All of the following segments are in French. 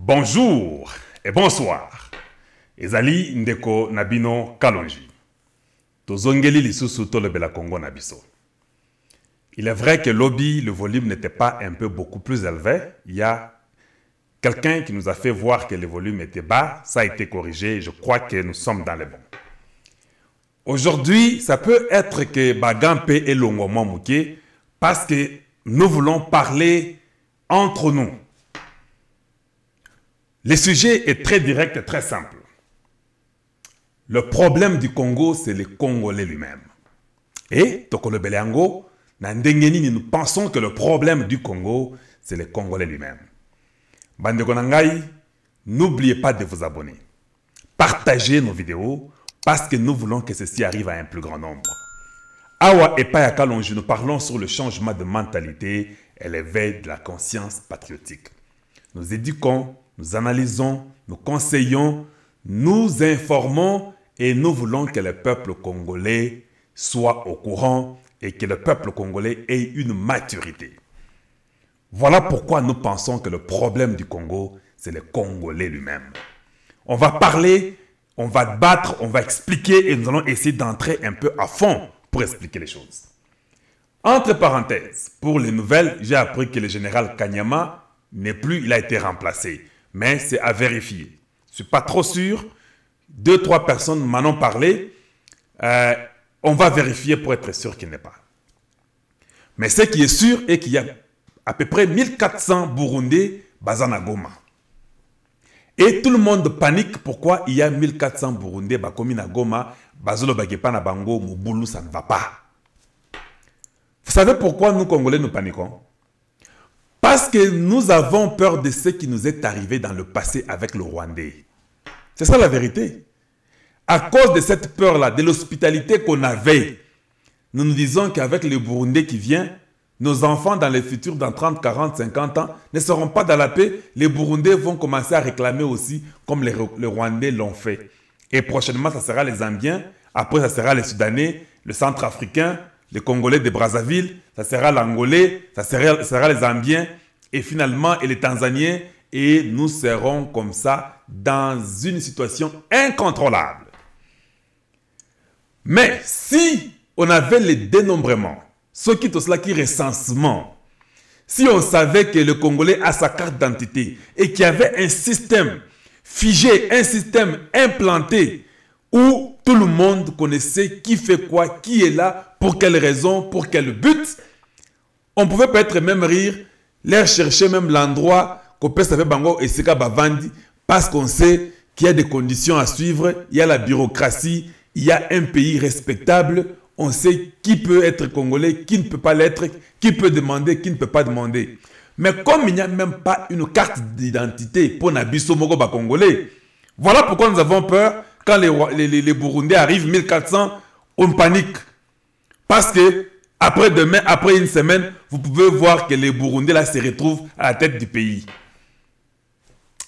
Bonjour et bonsoir. Ezali ndeko nabino kalonji. Tozongeli lisusu tolebela Congo nabiso. Il est vrai que lobby, le volume n'était pas un peu beaucoup plus élevé. Il y a quelqu'un qui nous a fait voir que le volume était bas. Ça a été corrigé. Je crois que nous sommes dans les bons. Aujourd'hui, ça peut être que Bagampe et Longoma Mouké parce que nous voulons parler entre nous. Le sujet est très direct et très simple. Le problème du Congo, c'est le Congolais lui-même. Et, Tokolo Beleango, Nandengeni, nous pensons que le problème du Congo, c'est le Congolais lui-même. Bandeko Nangai, n'oubliez pas de vous abonner. Partagez nos vidéos parce que nous voulons que ceci arrive à un plus grand nombre. Awa et Paya Kalonji, nous parlons sur le changement de mentalité et l'éveil de la conscience patriotique. Nous éduquons, nous analysons, nous conseillons, nous informons et nous voulons que le peuple congolais soit au courant et que le peuple congolais ait une maturité. Voilà pourquoi nous pensons que le problème du Congo, c'est le Congolais lui-même. On va parler, on va battre, on va expliquer et nous allons essayer d'entrer un peu à fond pour expliquer les choses. Entre parenthèses, pour les nouvelles, j'ai appris que le général Kanyama n'est plus, il a été remplacé. Mais c'est à vérifier. Je ne suis pas trop sûr. 2-3 personnes m'en ont parlé. On va vérifier pour être sûr qu'il n'est pas. Mais ce qui est sûr est qu'il y a à peu près 1400 Burundais basés à Goma. Et tout le monde panique pourquoi il y a 1400 Burundais bakomi à Goma, basolo bagepa na bango, Moubulu, ça ne va pas. Vous savez pourquoi nous Congolais nous paniquons? Parce que nous avons peur de ce qui nous est arrivé dans le passé avec le Rwandais. C'est ça la vérité. À cause de cette peur-là, de l'hospitalité qu'on avait, nous nous disons qu'avec le Burundais qui vient, nos enfants dans le futur, dans 30, 40, 50 ans, ne seront pas dans la paix. Les Burundais vont commencer à réclamer aussi, comme les Rwandais l'ont fait. Et prochainement, ça sera les Zambiens, après ça sera les Soudanais, le Centrafricain, les Congolais de Brazzaville, ça sera l'Angolais, ça sera les Zambiens, et finalement, et les Tanzaniens, et nous serons comme ça dans une situation incontrôlable. Mais si on avait les dénombrements, ce qui est cela qui recensement, si on savait que le Congolais a sa carte d'identité et qu'il y avait un système figé, un système implanté, où tout le monde connaissait qui fait quoi, qui est là, pour quelle raison, pour quel but, on pouvait peut-être même rire, leur chercher même l'endroit qu'on peut savoir bango et seka bavandi, parce qu'on sait qu'il y a des conditions à suivre, il y a la bureaucratie, il y a un pays respectable, on sait qui peut être congolais, qui ne peut pas l'être, qui peut demander, qui ne peut pas demander. Mais comme il n'y a même pas une carte d'identité pour Nabiso Moko ba congolais, voilà pourquoi nous avons peur. Quand les Burundais arrivent, 1400, on panique. Parce que après demain, après une semaine, vous pouvez voir que les Burundais là se retrouvent à la tête du pays.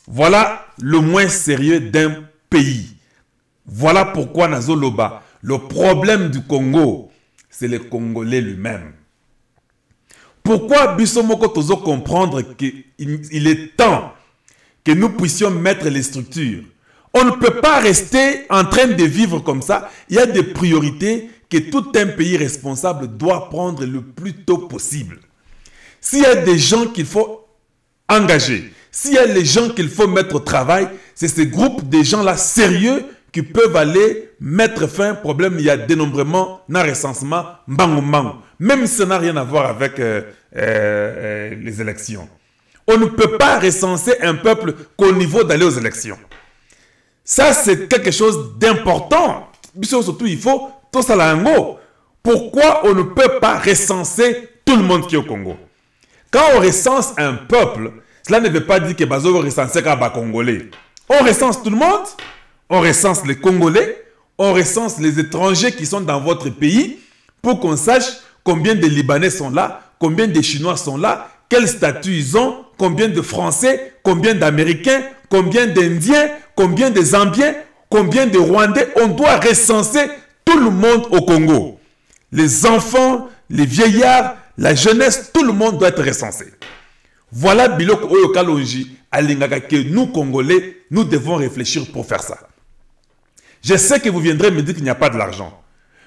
Voilà le moins sérieux d'un pays. Voilà pourquoi Nazoloba, le problème du Congo, c'est le Congolais lui-même. Pourquoi Bissomoko Tozo comprendre qu'il est temps que nous puissions mettre les structures? On ne peut pas rester en train de vivre comme ça. Il y a des priorités que tout un pays responsable doit prendre le plus tôt possible. S'il y a des gens qu'il faut engager, s'il y a des gens qu'il faut mettre au travail, c'est ces groupes de gens-là sérieux qui peuvent aller mettre fin au problème. Il y a dénombrement, non recensement, mbango. Même si ça n'a rien à voir avec les élections. On ne peut pas recenser un peuple qu'au niveau d'aller aux élections. Ça, c'est quelque chose d'important. Surtout, il faut tout ça là. Pourquoi on ne peut pas recenser tout le monde qui est au Congo? Quand on recense un peuple, cela ne veut pas dire que Bazo veut recenser qu'un Congolais. On recense tout le monde. On recense les Congolais. On recense les étrangers qui sont dans votre pays pour qu'on sache combien de Libanais sont là, combien de Chinois sont là, quel statut ils ont, combien de Français, combien d'Américains, combien d'Indiens, combien de Zambiens, combien de Rwandais. On doit recenser tout le monde au Congo. Les enfants, les vieillards, la jeunesse, tout le monde doit être recensé. Voilà biloko oyo kalonji alingaka que nous Congolais, nous devons réfléchir pour faire ça. Je sais que vous viendrez me dire qu'il n'y a pas de l'argent.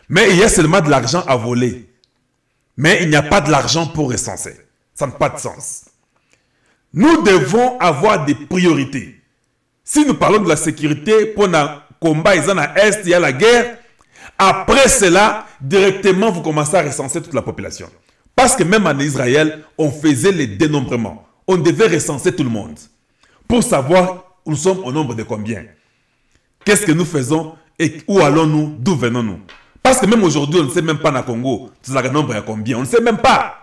Mais il y a seulement de l'argent à voler. Mais il n'y a pas de l'argent pour recenser. Ça n'a pas de sens. Nous devons avoir des priorités. Si nous parlons de la sécurité, pour le combat, il y a l'Est, il y a la guerre. Après cela, directement, vous commencez à recenser toute la population. Parce que même en Israël, on faisait les dénombrements. On devait recenser tout le monde. Pour savoir où nous sommes au nombre de combien. Qu'est-ce que nous faisons et où allons-nous, d'où venons-nous? Parce que même aujourd'hui, on ne sait même pas dans le Congo, le nombre est combien. On ne sait même pas.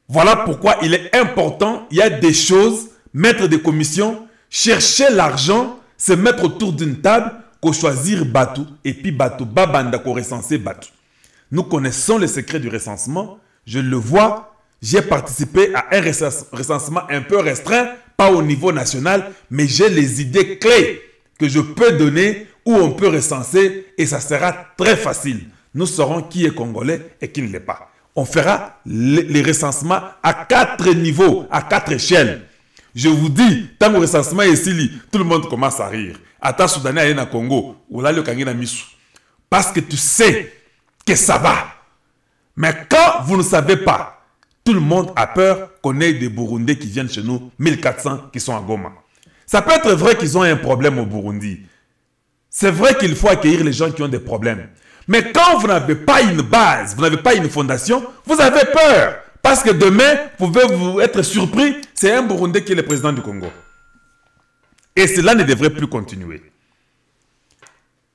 Voilà pourquoi il est important, il y a des choses, mettre des commissions, chercher l'argent, se mettre autour d'une table, qu'on choisir Batou, et puis Batou, Babanda, qu'on recenser Batou. Nous connaissons le secret du recensement, je le vois, j'ai participé à un recensement un peu restreint, pas au niveau national, mais j'ai les idées clés que je peux donner, où on peut recenser, et ça sera très facile. Nous saurons qui est congolais et qui ne l'est pas. On fera les recensements à 4 niveaux, à 4 échelles. Je vous dis, tant que le recensement est ici, tout le monde commence à rire. Attends, Soudanais à Congo, ou là, le Kangina Missou. Parce que tu sais que ça va. Mais quand vous ne savez pas, tout le monde a peur qu'on ait des Burundais qui viennent chez nous, 1400 qui sont à Goma. Ça peut être vrai qu'ils ont un problème au Burundi. C'est vrai qu'il faut accueillir les gens qui ont des problèmes. Mais quand vous n'avez pas une base, vous n'avez pas une fondation, vous avez peur. Parce que demain, vous pouvez vous être surpris, c'est un Burundais qui est le président du Congo. Et cela ne devrait plus continuer.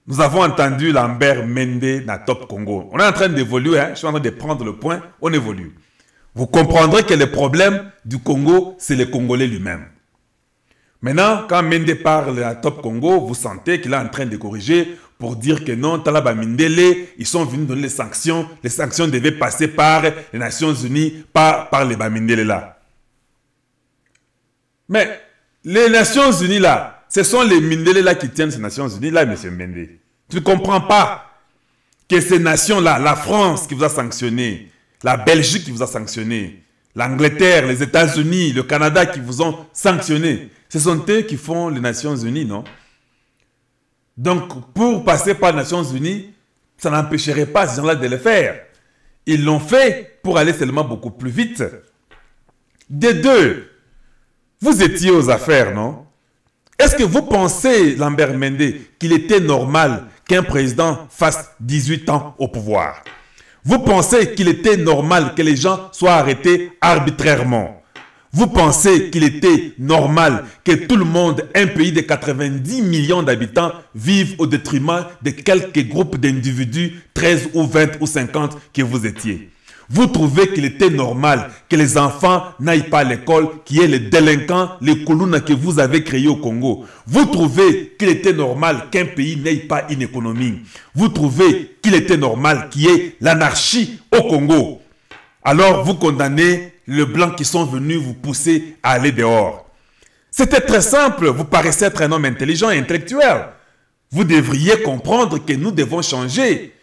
Nous avons entendu Lambert Mende dans Top Congo. On est en train d'évoluer, hein? Je suis en train de prendre le point, on évolue. Vous comprendrez que le problème du Congo, c'est le Congolais lui-même. Maintenant, quand Mende parle à Top Congo, vous sentez qu'il est en train de corriger pour dire que non, Talaba Mindele, ils sont venus donner les sanctions. Les sanctions devaient passer par les Nations Unies, pas par les Bamindele là. Mais les Nations Unies là, ce sont les Mindele là qui tiennent ces Nations Unies là, M. Mende. Tu ne comprends pas que ces nations-là, la France qui vous a sanctionné, la Belgique qui vous a sanctionné, l'Angleterre, les États-Unis, le Canada qui vous ont sanctionné, ce sont eux qui font les Nations Unies, non? Donc, pour passer par les Nations Unies, ça n'empêcherait pas ces gens-là de le faire. Ils l'ont fait pour aller seulement beaucoup plus vite. Des deux, vous étiez aux affaires, non? Est-ce que vous pensez, Lambert Mende, qu'il était normal qu'un président fasse 18 ans au pouvoir? Vous pensez qu'il était normal que les gens soient arrêtés arbitrairement? Vous pensez qu'il était normal que tout le monde, un pays de 90 millions d'habitants, vive au détriment de quelques groupes d'individus, 13 ou 20 ou 50 que vous étiez? Vous trouvez qu'il était normal que les enfants n'aillent pas à l'école, qu'il y ait les délinquants, les Koulouna que vous avez créés au Congo? Vous trouvez qu'il était normal qu'un pays n'ait pas une économie? Vous trouvez qu'il était normal qu'il y ait l'anarchie au Congo? Alors vous condamnez les Blancs qui sont venus vous pousser à aller dehors. C'était très simple, vous paraissez être un homme intelligent et intellectuel. Vous devriez comprendre que nous devons changer.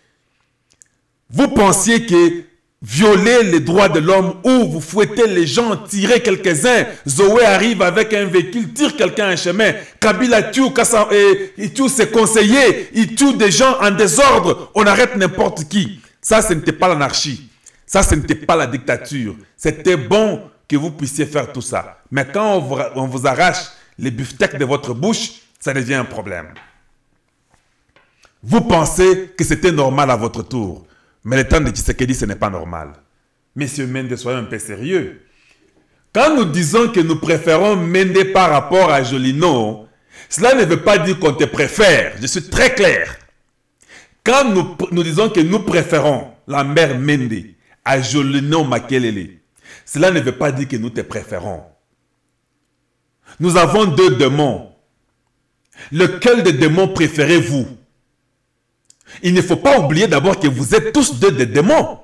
Vous pensiez que violer les droits de l'homme ou vous fouettez les gens, tirez quelques-uns, Zoé arrive avec un véhicule, tire quelqu'un un chemin, Kabila tue, il tue ses conseillers, il tue des gens en désordre, on arrête n'importe qui. Ça, ce n'était pas l'anarchie. Ça, ce n'était pas la dictature. C'était bon que vous puissiez faire tout ça. Mais quand on vous arrache les beefsteaks de votre bouche, ça devient un problème. Vous pensez que c'était normal à votre tour. Mais le temps de Tshisekedi, ce n'est pas normal. Monsieur Mende, soyez un peu sérieux. Quand nous disons que nous préférons Mende par rapport à Jolino, cela ne veut pas dire qu'on te préfère. Je suis très clair. Quand nous disons que nous préférons la mère Mende à Jolino Makelele, cela ne veut pas dire que nous te préférons. Nous avons deux démons. Lequel des démons préférez-vous? Il ne faut pas oublier d'abord que vous êtes tous deux des démons.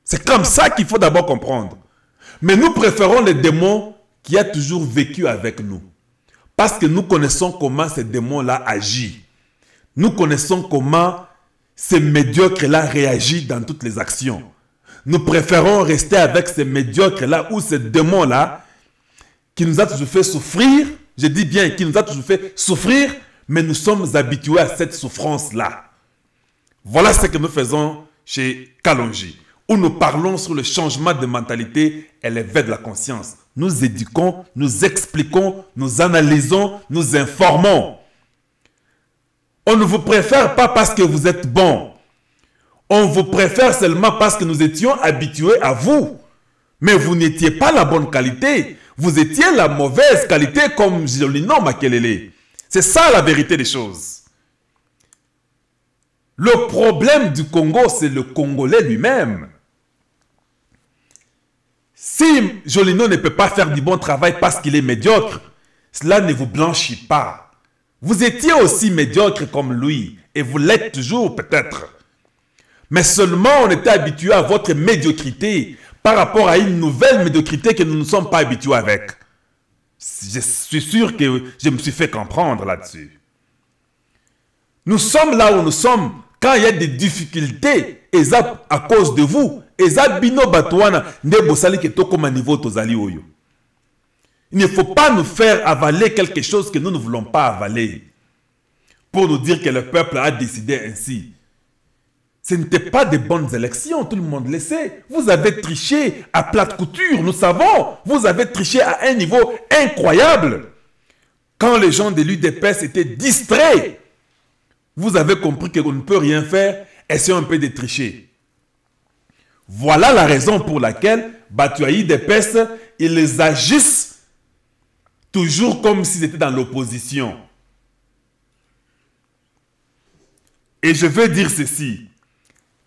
C'est comme ça qu'il faut d'abord comprendre. Mais nous préférons les démons qui ont toujours vécu avec nous. Parce que nous connaissons comment ces démons-là agissent. Nous connaissons comment ces médiocres-là réagissent dans toutes les actions. nous préférons rester avec ces médiocres-là ou ces démons-là qui nous a toujours fait souffrir. Je dis bien, qui nous a toujours fait souffrir, mais nous sommes habitués à cette souffrance-là. Voilà ce que nous faisons chez Kalonji, où nous parlons sur le changement de mentalité et l'éveil de la conscience. Nous éduquons, nous expliquons, nous analysons, nous informons. On ne vous préfère pas parce que vous êtes bon. On vous préfère seulement parce que nous étions habitués à vous. Mais vous n'étiez pas la bonne qualité. Vous étiez la mauvaise qualité comme Jolino Makelele. C'est ça la vérité des choses. Le problème du Congo, c'est le Congolais lui-même. Si Jolino ne peut pas faire du bon travail parce qu'il est médiocre, cela ne vous blanchit pas. Vous étiez aussi médiocre comme lui, et vous l'êtes toujours peut-être. Mais seulement on était habitué à votre médiocrité par rapport à une nouvelle médiocrité que nous ne sommes pas habitués avec. Je suis sûr que je me suis fait comprendre là-dessus. Nous sommes là où nous sommes quand il y a des difficultés, et ça à cause de vous. Et ça bino batouana ne bosali ke to comme niveau tozali oyo. Il ne faut pas nous faire avaler quelque chose que nous ne voulons pas avaler pour nous dire que le peuple a décidé ainsi. Ce n'était pas de bonnes élections, tout le monde le sait. Vous avez triché à plate couture, nous savons. Vous avez triché à un niveau incroyable. Quand les gens de l'UDPS étaient distraits, vous avez compris qu'on ne peut rien faire, essayons un peu de tricher. Voilà la raison pour laquelle Batuaï UDPS, ils agissent toujours comme s'ils étaient dans l'opposition. Et je veux dire ceci.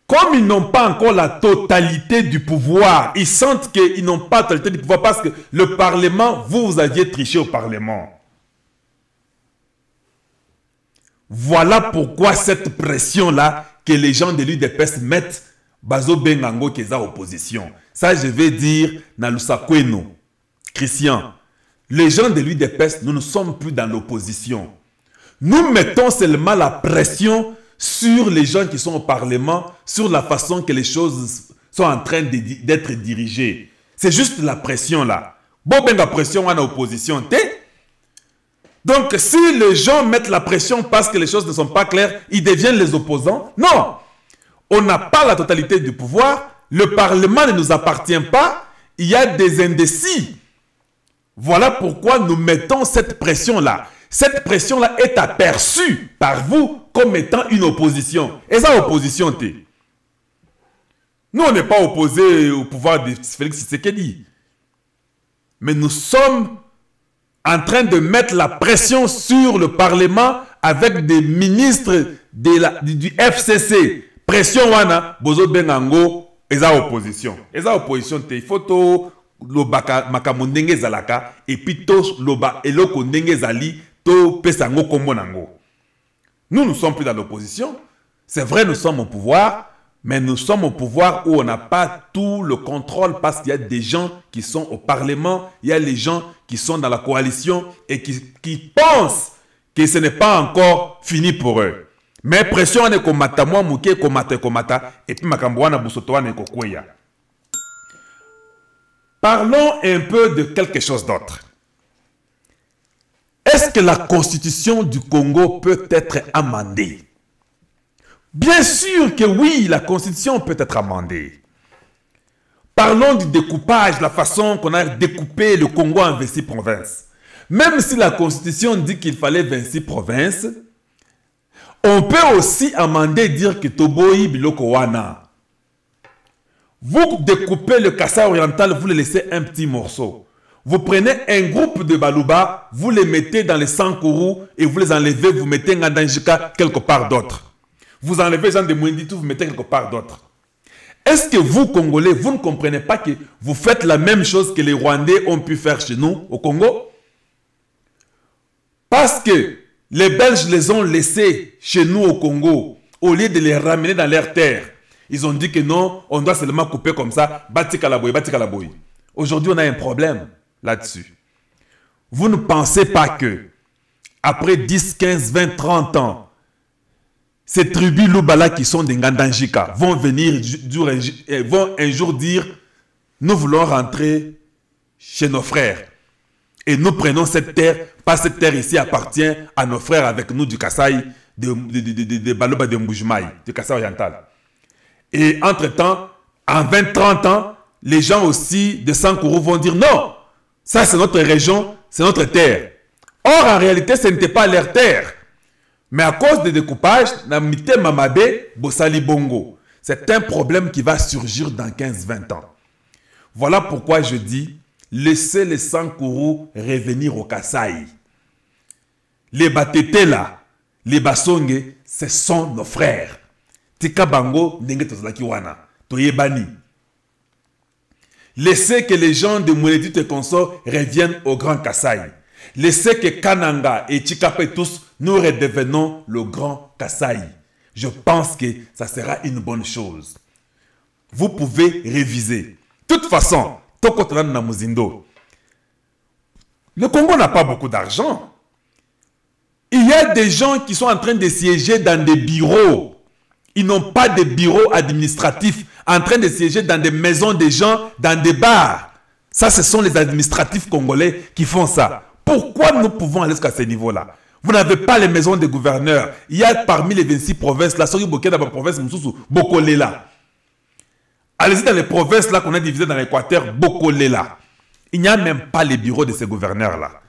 Comme ils n'ont pas encore la totalité du pouvoir, ils sentent qu'ils n'ont pas la totalité du pouvoir parce que le Parlement, vous aviez triché au Parlement. Voilà pourquoi cette pression-là que les gens de l'UDPS mettent Bazo Bengango qui est à opposition. Ça, je vais dire Nalusa Kweno, Christian. Les gens de l'UDPS, nous ne sommes plus dans l'opposition. Nous mettons seulement la pression sur les gens qui sont au Parlement, sur la façon que les choses sont en train d'être dirigées. C'est juste la pression là. Bon, ben la pression en opposition, donc si les gens mettent la pression parce que les choses ne sont pas claires, ils deviennent les opposants. Non, on n'a pas la totalité du pouvoir. Le Parlement ne nous appartient pas. Il y a des indécis. Voilà pourquoi nous mettons cette pression-là. Cette pression-là est aperçue par vous comme étant une opposition. Et ça, opposition, nous, on n'est pas opposés au pouvoir de Félix Tshisekedi. Mais nous sommes en train de mettre la pression sur le Parlement avec des ministres du FCC. Pression wana, bozo bengango, et ça opposition. Et ça opposition, il faut to loba makamundenge zalaka, et puis to loba eloko ndenge zali, to pesango komonango. Nous ne sommes plus dans l'opposition. C'est vrai, nous sommes au pouvoir, mais nous sommes au pouvoir où on n'a pas tout le contrôle parce qu'il y a des gens qui sont au Parlement, il y a les gens qui sont dans la coalition et qui pensent que ce n'est pas encore fini pour eux. Mais pression on est komata moi muke komata et puis makambouana busotoane kokweya. Parlons un peu de quelque chose d'autre. Est-ce que la constitution du Congo peut être amendée? Bien sûr que oui, la constitution peut être amendée. Parlons du découpage, la façon qu'on a découpé le Congo en 26 provinces. Même si la constitution dit qu'il fallait 26 provinces, on peut aussi amender et dire que Toboyi Biloko Wana. Vous découpez le Kassai oriental, vous le laissez un petit morceau. Vous prenez un groupe de Baluba, vous les mettez dans les Sankourou et vous les enlevez, vous mettez Ngandanjika quelque part d'autre. Vous enlevez Jean de Mwenditou, vous mettez quelque part d'autre. Est-ce que vous, Congolais, vous ne comprenez pas que vous faites la même chose que les Rwandais ont pu faire chez nous, au Congo? Parce que les Belges les ont laissés chez nous au Congo, au lieu de les ramener dans leur terre. Ils ont dit que non, on doit seulement couper comme ça, bati kalaboy, bati kalaboy. Aujourd'hui, on a un problème là-dessus. Vous ne pensez pas que, après 10, 15, 20, 30 ans, ces tribus Lubala qui sont des Ngandanjika vont venir, vont un jour dire, nous voulons rentrer chez nos frères. Et nous prenons cette terre, pas cette terre ici appartient à nos frères avec nous du Kasaï, de Baloba de Mboujmaï, du Kasaï oriental. Et entre-temps, en 20-30 ans, les gens aussi de Sankourou vont dire non, ça c'est notre région, c'est notre terre. Or, en réalité, ce n'était pas leur terre. Mais à cause des découpages, Namite Mamabe, Bossali Bongo. C'est un problème qui va surgir dans 15-20 ans. Voilà pourquoi je dis, laissez les Sankourou revenir au Kasaï. Les Batete là, les Basonge, ce sont nos frères. Tika Bango, Ndenge Tozalaki Wana, Toyebani. Laissez que les gens de Moulédite et consorts reviennent au Grand Kasaï. Laissez que Kananga et Chikape tous, nous redevenons le Grand Kasaï. Je pense que ça sera une bonne chose. Vous pouvez réviser. De toute façon, le Congo n'a pas beaucoup d'argent. Il y a des gens qui sont en train de siéger dans des bureaux. Ils n'ont pas de bureaux administratifs, en train de siéger dans des maisons des gens, dans des bars. Ça, ce sont les administratifs congolais qui font ça. Pourquoi nous pouvons aller jusqu'à ce niveau-là? Vous n'avez pas les maisons des gouverneurs. Il y a parmi les 26 provinces, la Sori-Boké dans la province Moussoussou, Bokolela. Allez-y dans les provinces là qu'on a divisées dans l'Équateur, Bokolela. Il n'y a même pas les bureaux de ces gouverneurs-là.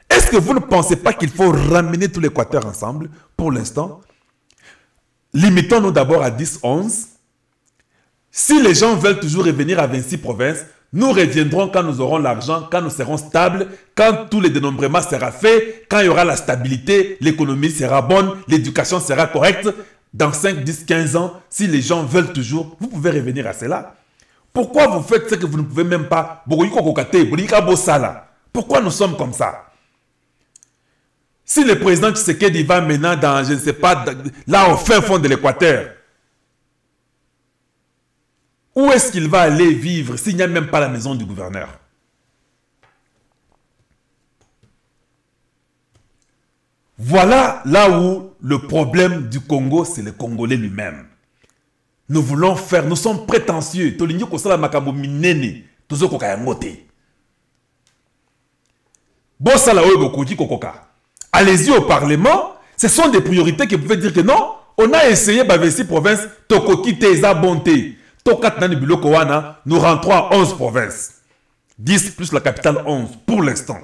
Est-ce que vous ne pensez pas qu'il faut ramener tout l'Équateur ensemble pour l'instant? Limitons-nous d'abord à 10-11. Si les gens veulent toujours revenir à 26 provinces, nous reviendrons quand nous aurons l'argent, quand nous serons stables, quand tout le dénombrement sera fait, quand il y aura la stabilité, l'économie sera bonne, l'éducation sera correcte. Dans 5, 10, 15 ans, si les gens veulent toujours, vous pouvez revenir à cela. Pourquoi vous faites ce que vous ne pouvez même pas? Pourquoi nous sommes comme ça? Si le président Tshisekedi va maintenant dans, je ne sais pas, là au fin fond de l'Équateur, où est-ce qu'il va aller vivre s'il n'y a même pas la maison du gouverneur? Voilà là où le problème du Congo, c'est le Congolais lui-même. Nous voulons faire, nous sommes prétentieux. Allez-y au Parlement, ce sont des priorités qui pouvaient dire que non, on a essayé Bavesi province, Tokoki Teza Bonté. Nous rentrons à 11 provinces. 10 plus la capitale 11 pour l'instant.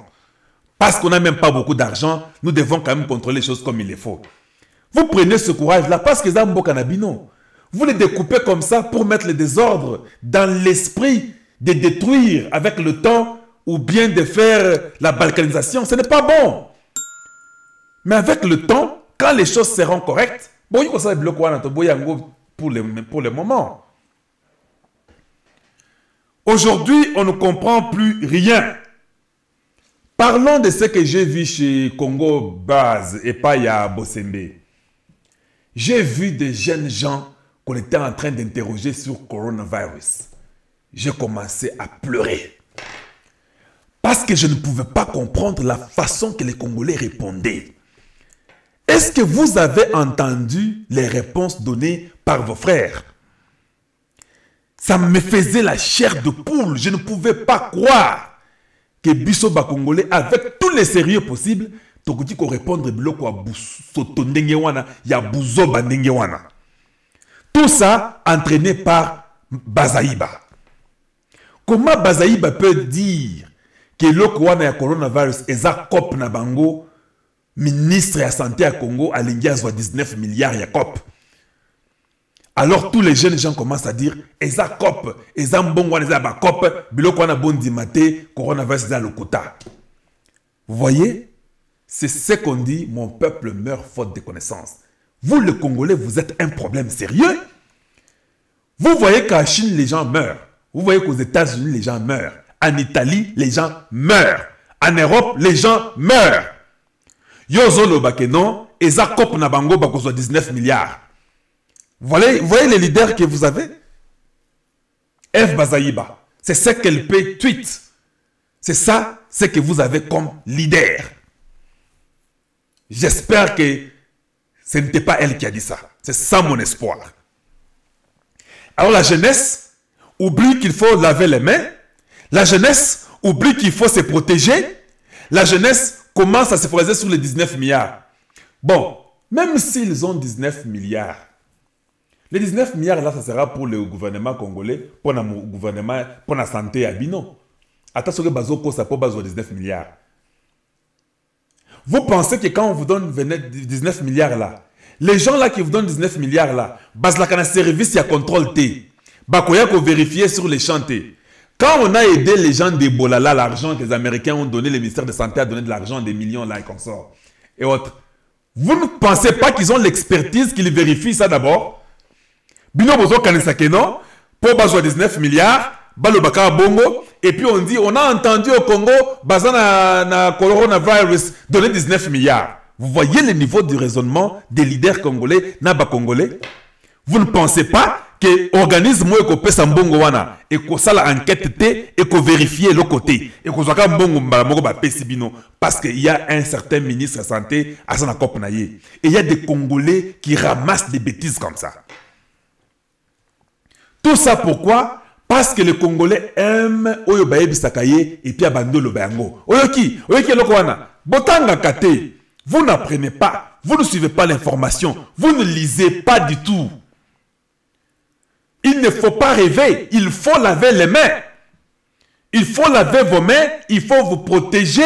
Parce qu'on n'a même pas beaucoup d'argent, nous devons quand même contrôler les choses comme il les faut. Vous prenez ce courage-là parce que Zambo Kanabino. Vous les découpez comme ça pour mettre le désordre dans l'esprit de détruire avec le temps ou bien de faire la balkanisation. Ce n'est pas bon. Mais avec le temps, quand les choses seront correctes, pour le moment. Aujourd'hui, on ne comprend plus rien. Parlons de ce que j'ai vu chez Congo Base et Paya Bosembe. J'ai vu des jeunes gens qu'on était en train d'interroger sur coronavirus. J'ai commencé à pleurer. Parce que je ne pouvais pas comprendre la façon que les Congolais répondaient. Est-ce que vous avez entendu les réponses données par vos frères? Ça me faisait la chair de poule. Je ne pouvais pas croire que Bisso Congolais, avec tous les sérieux possibles, Tokuti ko répondre biloko à Soto ndenge wana, ya Buzoba ndenge wana. Tout ça entraîné par Bazaïba. Comment Bazaïba peut dire que le coronavirus est un cop na bango, ministre de la santé à Congo, à l'India, soit 19 milliards de cop. Alors tous les jeunes gens commencent à dire, Eza cop, Eza mbongo, Eza ba cop, biloko wana bondi mate, coronavirus Eza lokota. Vous voyez, c'est ce qu'on dit, mon peuple meurt faute de connaissances. Vous, les Congolais, vous êtes un problème sérieux. Vous voyez qu'en Chine, les gens meurent. Vous voyez qu'aux États-Unis, les gens meurent. En Italie, les gens meurent. En Europe, les gens meurent. Yozolo Bakeno, Eza Kop Nabango Bakozo 19 milliards. Vous voyez les leaders que vous avez? F. Bazaïba. C'est ce qu'elle paye tweet. C'est ça, ce que vous avez comme leader. J'espère que ce n'était pas elle qui a dit ça. C'est ça mon espoir. Alors la jeunesse oublie qu'il faut laver les mains. La jeunesse oublie qu'il faut se protéger. La jeunesse commence à se focaliser sur les 19 milliards. Bon, même s'ils ont 19 milliards, les 19 milliards là, ça sera pour le gouvernement congolais, pour le gouvernement, pour la santé à Bino. Attention que Bazoko, ça peut besoin de 19 milliards. Vous pensez que quand on vous donne 19 milliards là, les gens là qui vous donnent 19 milliards là, Bazlakana service, il y a contrôle T. Bakoya qu'on vérifier sur les chantiers. Quand on a aidé les gens d'Ebola là, l'argent que les Américains ont donné, le ministère de la Santé a donné de l'argent, des millions là et consorts et autres. Vous ne pensez pas qu'ils ont l'expertise qu'ils vérifient ça d'abord? Bino Bozo Kanesake non, pour besoin 19 milliards, Balobaka Bongo, et puis on dit, on a entendu au Congo, bazana na coronavirus, donner 19 milliards. Vous voyez le niveau du raisonnement des leaders congolais, naba congolais? Vous ne pensez pas que l'organisme est pesa mbongo wana et que ça la enquête té et que vérifier le côté et que ça mbongo mbongo ba pesi bino parce qu'il y a un certain ministre de santé à son accord et il y a des Congolais qui ramassent des bêtises comme ça. Tout ça pourquoi? Parce que les Congolais aiment Oyo Bayebi Sakaye et puis Abando le Bayango. Oyoki Lokwana, Botanga Kate, vous n'apprenez pas, vous ne suivez pas l'information, vous ne lisez pas du tout. Il ne faut pas rêver, il faut laver les mains. Il faut laver vos mains, il faut vous protéger.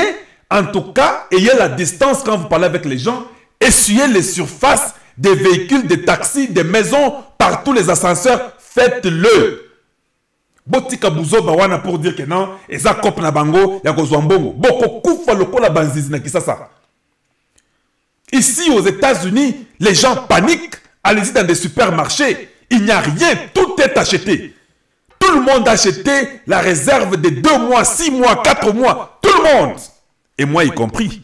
En tout cas, ayez la distance quand vous parlez avec les gens. Essuyez les surfaces des véhicules, des taxis, des maisons, partout les ascenseurs. Faites-le. Botika Bouzo Bawana pour dire que non, et ça cop na bango, ya kozwambongo. Boko kufa lokola banzizi na kisasa. Ici aux États-Unis, les gens paniquent. Allez-y dans des supermarchés. Il n'y a rien, tout est acheté. Tout le monde a acheté la réserve de 2 mois, 6 mois, 4 mois. Tout le monde. Et moi y compris.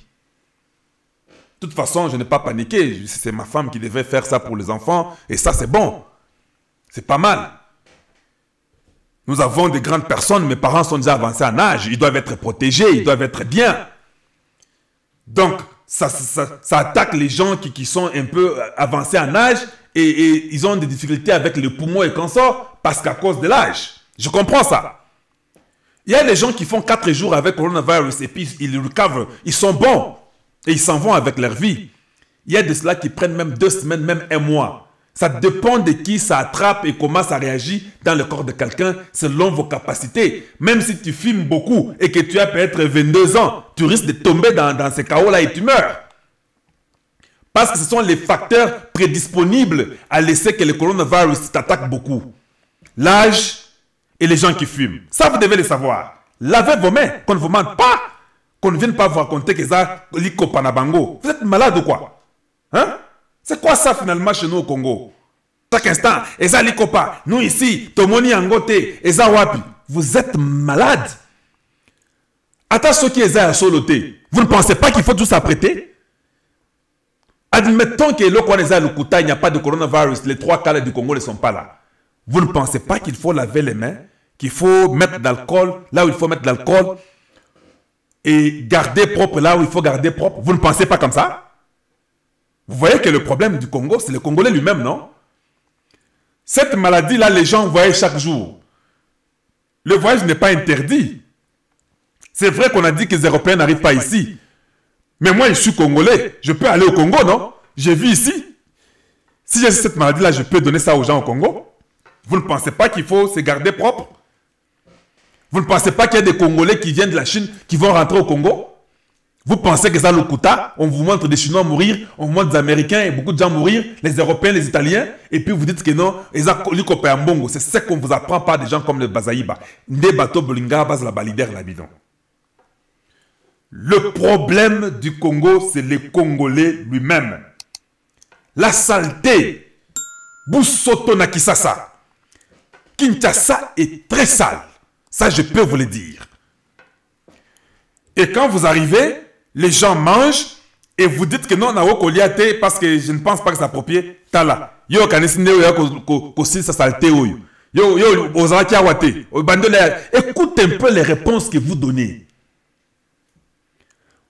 De toute façon, je n'ai pas paniqué. C'est ma femme qui devait faire ça pour les enfants. Et ça, c'est bon. C'est pas mal. Nous avons des grandes personnes. Mes parents sont déjà avancés en âge. Ils doivent être protégés. Ils doivent être bien. Donc, ça attaque les gens qui sont un peu avancés en âge. Et ils ont des difficultés avec les poumons et consorts parce qu'à cause de l'âge. Je comprends ça. Il y a des gens qui font 4 jours avec le coronavirus et puis ils recoverent. Ils sont bons et ils s'en vont avec leur vie. Il y a de ceux-là qui prennent même 2 semaines, même 1 mois. Ça dépend de qui ça attrape et comment ça réagit dans le corps de quelqu'un selon vos capacités. Même si tu fumes beaucoup et que tu as peut-être 22 ans, tu risques de tomber dans ces chaos-là et tu meurs. Parce que ce sont les facteurs prédisponibles à laisser que le coronavirus t'attaque beaucoup. L'âge et les gens qui fument. Ça, vous devez le savoir. Lavez vos mains, qu'on ne vous mente pas. Qu'on ne vienne pas vous raconter que ça, liko panabango. Vous êtes malade ou quoi? Hein? C'est quoi ça finalement chez nous au Congo? Chaque instant, et ça liko pas. Nous ici, Tomoni Angote, et ça wapi. Vous êtes malade. Attends ceux qui est à soloté. Vous ne pensez pas qu'il faut tout s'apprêter? Admettons que il n'y a pas de coronavirus, les 3 cas du Congo ne sont pas là. Vous ne pensez pas qu'il faut laver les mains, qu'il faut mettre de l'alcool là où il faut mettre de l'alcool et garder propre là où il faut garder propre? Vous ne pensez pas comme ça? Vous voyez que le problème du Congo, c'est le Congolais lui-même, non? Cette maladie-là, les gens voyaient chaque jour. Le voyage n'est pas interdit. C'est vrai qu'on a dit que les Européens n'arrivent pas ici. Mais moi, je suis Congolais. Je peux aller au Congo, non? J'ai vu ici. Si j'ai cette maladie-là, je peux donner ça aux gens au Congo. Vous ne pensez pas qu'il faut se garder propre? Vous ne pensez pas qu'il y a des Congolais qui viennent de la Chine qui vont rentrer au Congo? Vous pensez que ça, le Kuta, on vous montre des Chinois mourir, on vous montre des Américains et beaucoup de gens mourir, les Européens, les Italiens, et puis vous dites que non, c'est ce qu'on vous apprend par des gens comme le Bazaïba. Ndebato Bolinga, Baz la Balider, la bidon. Le problème du Congo, c'est le Congolais lui-même. La saleté. Boussoto na Kisasa. Kinshasa est très sale. Ça, je peux vous le dire. Et quand vous arrivez, les gens mangent et vous dites que non, on a okoliate parce que je ne pense pas que c'est approprié. Tala. Yo kanisinde yo kosi sa saleté oyo. Yo ozaki awate. Écoute un peu les réponses que vous donnez.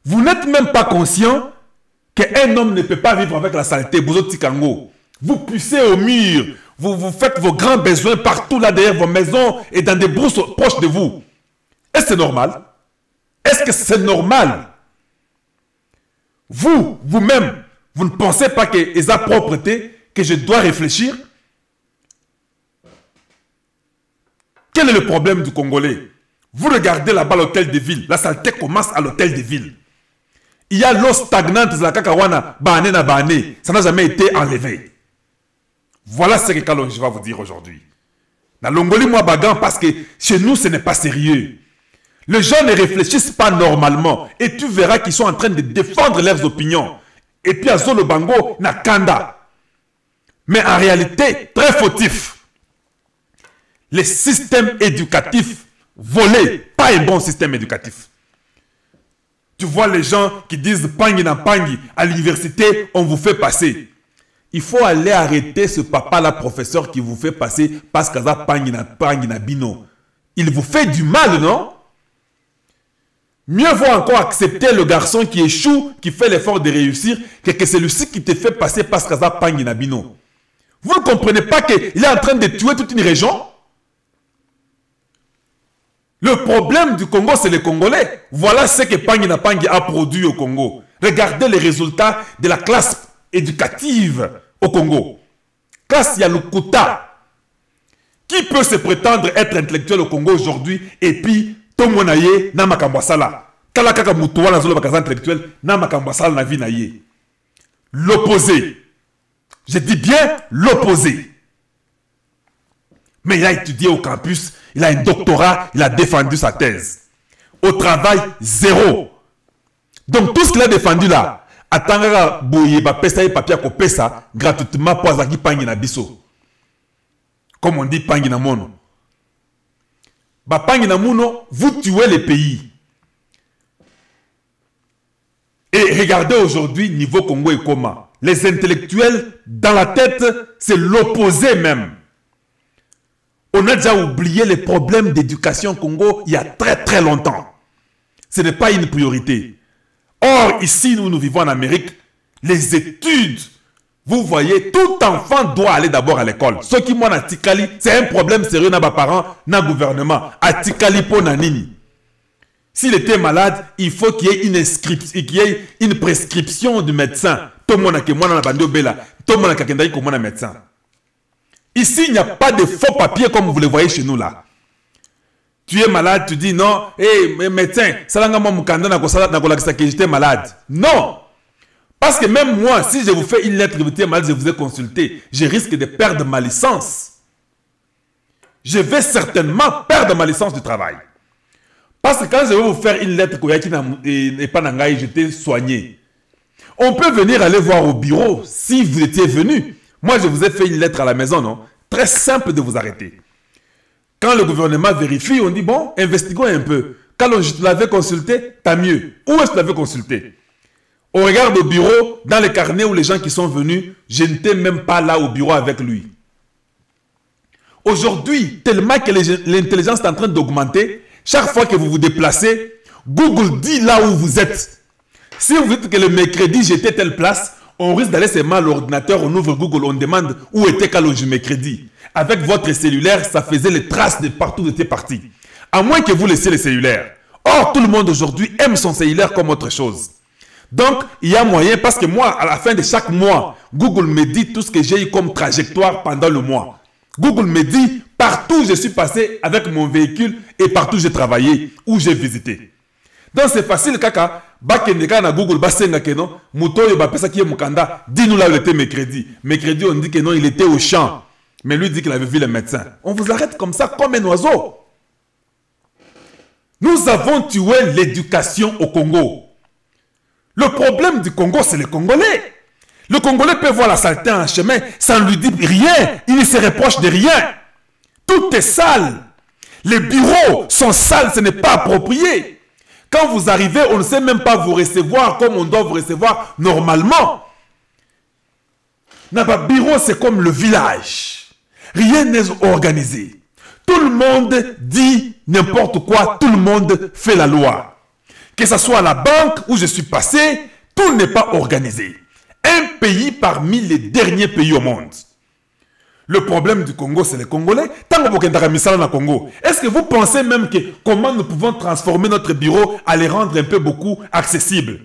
Vous n'êtes même pas conscient qu'un homme ne peut pas vivre avec la saleté. Vous Vous poussez au mur. Vous faites vos grands besoins partout là derrière vos maisons et dans des brousses proches de vous. Est-ce que c'est normal? Est-ce que c'est normal? Vous-même, vous ne pensez pas que c'est la propreté, que je dois réfléchir? Quel est le problème du Congolais? Vous regardez là-bas l'hôtel de ville. La saleté commence à l'hôtel de ville. Il y a l'eau stagnante, la kakawana, bané na bané. Ça n'a jamais été enlevé. Voilà ce que je vais vous dire aujourd'hui. Na longoli moi bagan parce que chez nous ce n'est pas sérieux. Les gens ne réfléchissent pas normalement. Et tu verras qu'ils sont en train de défendre leurs opinions. Et puis à Zolo Bango, na kanda. Mais en réalité, très fautif. Les systèmes éducatifs volés, pas un bon système éducatif. Tu vois les gens qui disent pangi na pangi, à l'université, on vous fait passer. Il faut aller arrêter ce papa-là, professeur, qui vous fait passer parce que ça pangi na bino. Il vous fait du mal, non? Mieux vaut encore accepter le garçon qui échoue, qui fait l'effort de réussir, que celui-ci qui te fait passer parce que ça pangi na bino. Vous ne comprenez pas qu'il est en train de tuer toute une région? Le problème du Congo, c'est les Congolais. Voilà ce que Pangi na Pangi a produit au Congo. Regardez les résultats de la classe éducative au Congo. Classe Yalukuta. Qui peut se prétendre être intellectuel au Congo aujourd'hui et puis Tomonaye na makambasala. Kalakaka mutuwa na zolo bakaza intellectuel na makambasala na vie na ye. L'opposé. Je dis bien l'opposé. Mais il a étudié au campus, il a un doctorat, il a défendu sa thèse. Au travail, zéro. Donc tout ce qu'il a défendu là, attendra bouye ba pesa et papier ko pesa gratuitement pour azaki pangi na biso. Comme on dit pangi na mono. Ba pangi na mono, vous tuez les pays. Et regardez aujourd'hui niveau Congo et comment. Les intellectuels dans la tête, c'est l'opposé même. On a déjà oublié les problèmes d'éducation au Congo il y a très longtemps. Ce n'est pas une priorité. Or, ici, nous vivons en Amérique, les études, vous voyez, tout enfant doit aller d'abord à l'école. Ceux qui m'ont atikali, c'est un problème sérieux dans mes parents, dans le gouvernement. Atikali po nanini. S'il était malade, il faut qu'il y ait une inscription, qu'il y ait une prescription du médecin. Tout le monde a que moi dans la bande bella, tout le monde a que moi médecin. Ici, il n'y a pas de faux papiers comme vous les voyez chez nous là. Tu es malade, tu dis non, hey, médecin, que j'étais malade. Non! Parce que même moi, si je vous fais une lettre que vous êtes malade, je vous ai consulté, je risque de perdre ma licence. Je vais certainement perdre ma licence du travail. Parce que quand je vais vous faire une lettre qui n'est pas nangaï, j'étais soigné. On peut venir aller voir au bureau si vous étiez venu. Moi, je vous ai fait une lettre à la maison, non? Très simple de vous arrêter. Quand le gouvernement vérifie, on dit, bon, investiguons un peu. Quand je l'avais consulté, tant mieux. Où est-ce que je l'avais consulté? On regarde au bureau, dans les carnets où les gens qui sont venus, je n'étais même pas là au bureau avec lui. Aujourd'hui, tellement que l'intelligence est en train d'augmenter, chaque fois que vous vous déplacez, Google dit là où vous êtes. Si vous dites que le mercredi, j'étais telle place, on risque d'aller seulement à l'ordinateur, on ouvre Google, on demande où était Kalonji mercredi. Avec votre cellulaire, ça faisait les traces de partout où était parti. À moins que vous laissiez le cellulaire. Or, tout le monde aujourd'hui aime son cellulaire comme autre chose. Donc, il y a moyen, parce que moi, à la fin de chaque mois, Google me dit tout ce que j'ai eu comme trajectoire pendant le mois. Google me dit partout où je suis passé avec mon véhicule et partout où j'ai travaillé, où j'ai visité. Donc, c'est facile, kaka. Bakendeka na Google basenga que non, mutoyo ba pesa qui est mukanda, dis-nous là où il était mercredi. Mercredi on dit que non, il était au champ. Mais lui dit qu'il avait vu le médecin. On vous arrête comme ça comme un oiseau. Nous avons tué l'éducation au Congo. Le problème du Congo, c'est les Congolais. Le Congolais peut voir la saleté en chemin, ça ne lui dit rien, il ne se reproche de rien. Tout est sale. Les bureaux sont sales, ce n'est pas approprié. Quand vous arrivez, on ne sait même pas vous recevoir comme on doit vous recevoir normalement. Notre bureau, c'est comme le village. Rien n'est organisé. Tout le monde dit n'importe quoi, tout le monde fait la loi. Que ce soit à la banque où je suis passé, tout n'est pas organisé. Un pays parmi les derniers pays au monde. Le problème du Congo, c'est les Congolais. Tant que vous êtes au Congo, est-ce que vous pensez même que comment nous pouvons transformer notre bureau à les rendre un peu beaucoup accessibles?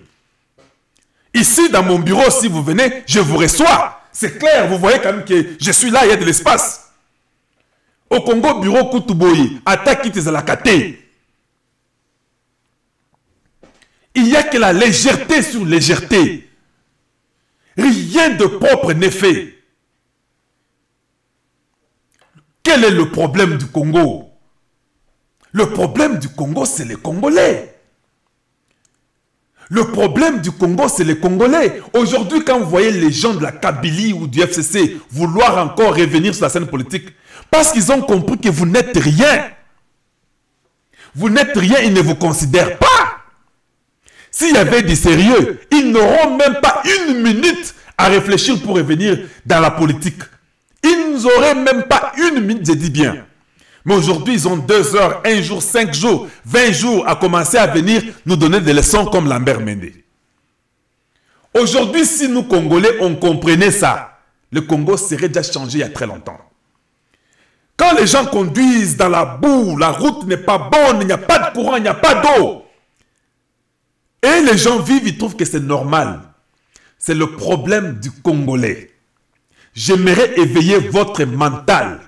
Ici, dans mon bureau, si vous venez, je vous reçois. C'est clair, vous voyez quand même que je suis là, il y a de l'espace. Au Congo, bureau Koutuboyi, attaque Tezalakate. Il n'y a que la légèreté sur légèreté. Rien de propre n'est fait. Quel est le problème du Congo? Le problème du Congo, c'est les Congolais. Le problème du Congo, c'est les Congolais. Aujourd'hui, quand vous voyez les gens de la Kabylie ou du FCC vouloir encore revenir sur la scène politique, parce qu'ils ont compris que vous n'êtes rien. Vous n'êtes rien, ils ne vous considèrent pas. S'il y avait du sérieux, ils n'auront même pas une minute à réfléchir pour revenir dans la politique. Ils n'auraient même pas une minute, je dis bien. Mais aujourd'hui, ils ont 2 heures, 1 jour, 5 jours, 20 jours à commencer à venir nous donner des leçons comme Lambert Mende. Aujourd'hui, si nous, Congolais, on comprenait ça, le Congo serait déjà changé il y a très longtemps. Quand les gens conduisent dans la boue, la route n'est pas bonne, il n'y a pas de courant, il n'y a pas d'eau. Et les gens vivent, ils trouvent que c'est normal. C'est le problème du Congolais. J'aimerais éveiller votre mental.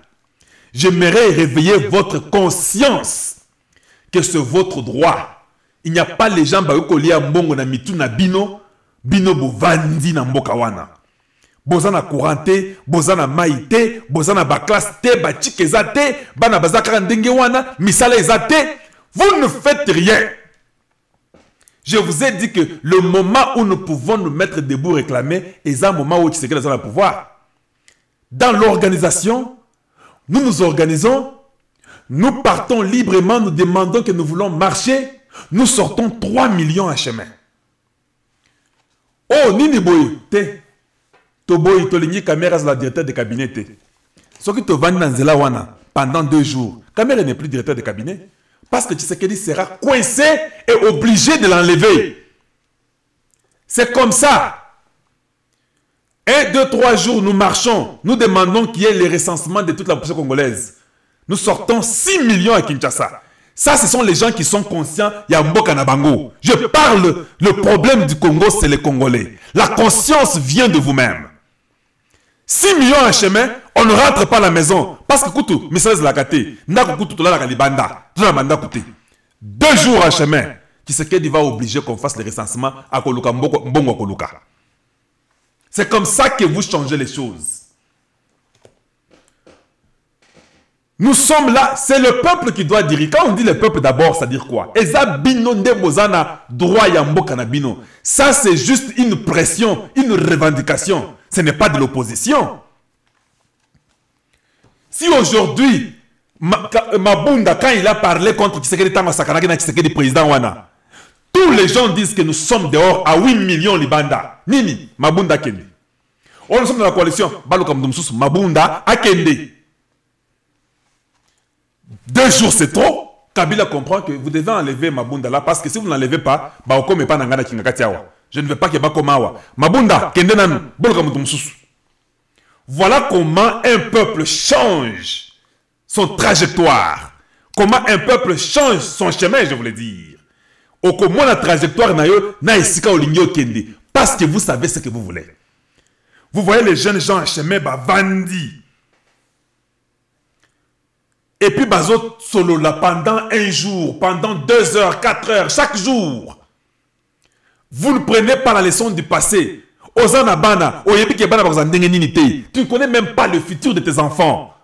J'aimerais réveiller votre conscience que c'est votre droit. Il n'y a pas les gens qui ont mbongo na mitu na bino, bino bovandi na mboka wana. Bozana courante, bozana maïté, bozana baklas te, bachikeza te, bana bazaka ndenge wana, misala ezate. Vous ne faites rien. Je vous ai dit que le moment où nous pouvons nous mettre debout réclamer est un moment où tu sais que nous avons le pouvoir. Dans l'organisation, nous nous organisons, nous partons librement, nous demandons que nous voulons marcher, nous sortons 3 millions en chemin. Oh, nini boy, te, to boy, to ligni caméra sur la directeur de cabinet te. Ce qui te vend dans Zela wana pendant 2 jours, caméra n'est plus directeur de cabinet. Parce que Tshisekedi sera coincé et obligé de l'enlever. C'est comme ça. 1, 2, 3 jours, nous marchons. Nous demandons qu'il y ait le recensement de toute la population congolaise. Nous sortons 6 millions à Kinshasa. Ça, ce sont les gens qui sont conscients. Il y a Mboka na Bango. Je parle, le problème du Congo, c'est les Congolais. La conscience vient de vous-même. 6 millions en chemin, on ne rentre pas à la maison. Parce que Koutou, Message de la Kate, Ndako Koutou, la Kalibanda, 2 jours en chemin. Tshisekedi va obliger qu'on fasse le recensement à Koluka, Mbongo Koluka. C'est comme ça que vous changez les choses. Nous sommes là, c'est le peuple qui doit dire. Quand on dit le peuple d'abord, ça veut dire quoi? Ça, c'est juste une pression, une revendication. Ce n'est pas de l'opposition. Si aujourd'hui, Mabunda, quand il a parlé contre Tshisekedi Tanga Sakanagi na Tshisekedi président Wana, tous les gens disent que nous sommes dehors à 8 millions Libanda. Nini, Mabunda Kende. On nous sommes dans la coalition, Mabunda Akende. 2 jours c'est trop. Kabila comprend que vous devez enlever Mabunda là parce que si vous ne l'enlevez pas, je ne veux pas que Bakomawa. Mabunda Kende Nanu, voilà comment un peuple change son trajectoire. Comment un peuple change son chemin, je voulais dire. Au comment la trajectoire na isika olinyo kende. Parce que vous savez ce que vous voulez. Vous voyez les jeunes gens en chemin, vandi. Et puis, bazo solo là pendant 1 jour, pendant 2 heures, 4 heures, chaque jour. Vous ne prenez pas la leçon du passé. Tu ne connais même pas le futur de tes enfants.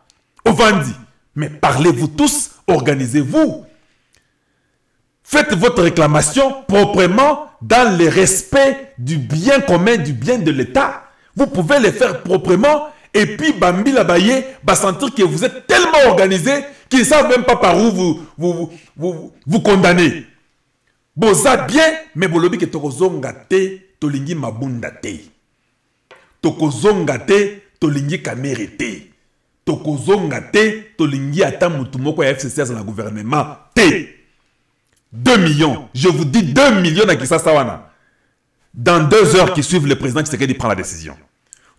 Ovandi. Mais parlez-vous tous, organisez-vous. Faites votre réclamation proprement dans le respect du bien commun, du bien de l'État. Vous pouvez le faire proprement et puis Bambi Labaye va sentir que vous êtes tellement organisé qu'ils ne savent même pas par où vous condamnez. Boza bien, mais bolobi que tokozonga te, tolingi mabunda te. Tokozonga te, tolingi kamere te. Tokozonga te, tolingi ata mutumoko ya FCC dans le gouvernement te. 2 millions. Je vous dis 2 millions à Kisasa wana. Dans 2 heures qui suivent, le président Tshisekedi prend la décision.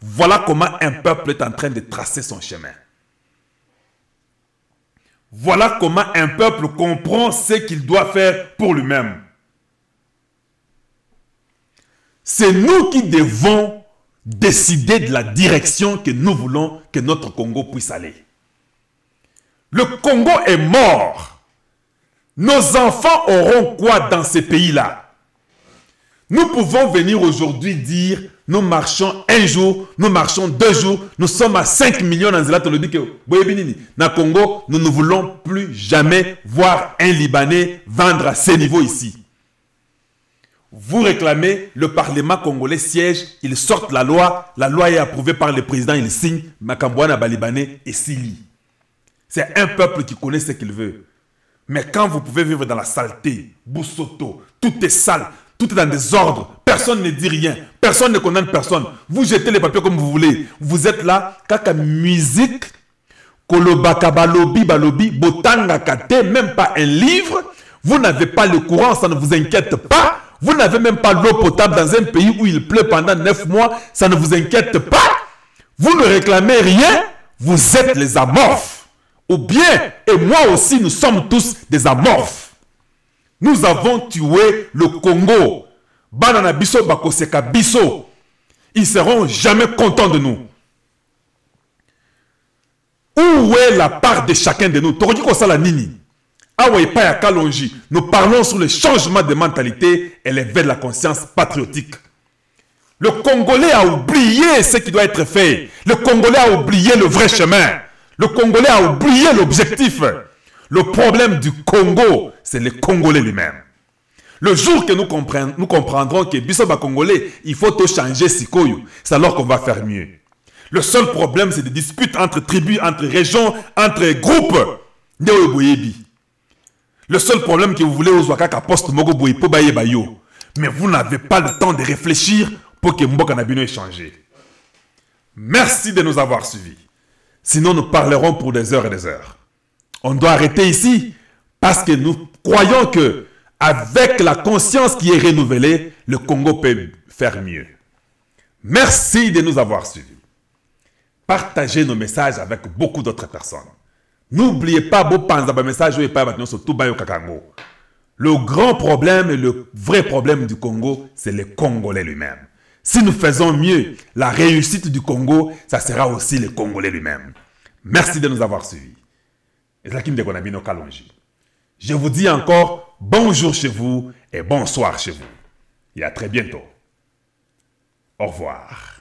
Voilà comment un peuple est en train de tracer son chemin. Voilà comment un peuple comprend ce qu'il doit faire pour lui-même. C'est nous qui devons décider de la direction que nous voulons que notre Congo puisse aller. Le Congo est mort. Nos enfants auront quoi dans ces pays-là? Nous pouvons venir aujourd'hui dire, nous marchons un jour, nous marchons 2 jours, nous sommes à 5 millions dans Zélat Tolobi que na Congo, nous ne voulons plus jamais voir un Libanais vendre à ces niveaux ici. Vous réclamez, le Parlement congolais siège, ils sortent la loi est approuvée par le président, il signe, Makambouana Balibanais et Sili. C'est un peuple qui connaît ce qu'il veut. Mais quand vous pouvez vivre dans la saleté, Boussoto, tout est sale, tout est dans des ordres, personne ne dit rien, personne ne condamne personne, vous jetez les papiers comme vous voulez, vous êtes là, kaka musique, kolobaka balobi balobi, botanga kate, même pas un livre, vous n'avez pas le courant, ça ne vous inquiète pas, vous n'avez même pas l'eau potable dans un pays où il pleut pendant 9 mois, ça ne vous inquiète pas, vous ne réclamez rien, vous êtes les amorphes. Ou bien, et moi aussi, nous sommes tous des amorphes. Nous avons tué le Congo. Banana biso bakoseka biso. Ils ne seront jamais contents de nous. Où est la part de chacun de nous? Nous parlons sur le changement de mentalité et l'éveil de la conscience patriotique. Le Congolais a oublié ce qui doit être fait. Le Congolais a oublié le vrai chemin. Le Congolais a oublié l'objectif. Le problème du Congo, c'est le Congolais lui-même. Le jour que nous comprendrons que Bissoba Congolais, il faut tout changer Sikoyo, c'est alors qu'on va faire mieux. Le seul problème, c'est des disputes entre tribus, entre régions, entre groupes. Le seul problème que vous voulez aux Ouakaka poste Mogoboui pour Baye Bayo. Mais vous n'avez pas le temps de réfléchir pour que Mboka Nabino ait changé. Merci de nous avoir suivis. Sinon, nous parlerons pour des heures et des heures. On doit arrêter ici parce que nous croyons que avec la conscience qui est renouvelée, le Congo peut faire mieux. Merci de nous avoir suivis. Partagez nos messages avec beaucoup d'autres personnes. N'oubliez pas vos messages. Le grand problème et le vrai problème du Congo, c'est le Congolais lui-même. Si nous faisons mieux, la réussite du Congo, ça sera aussi le Congolais lui-même. Merci de nous avoir suivis. Je vous dis encore bonjour chez vous et bonsoir chez vous. Et à très bientôt. Au revoir.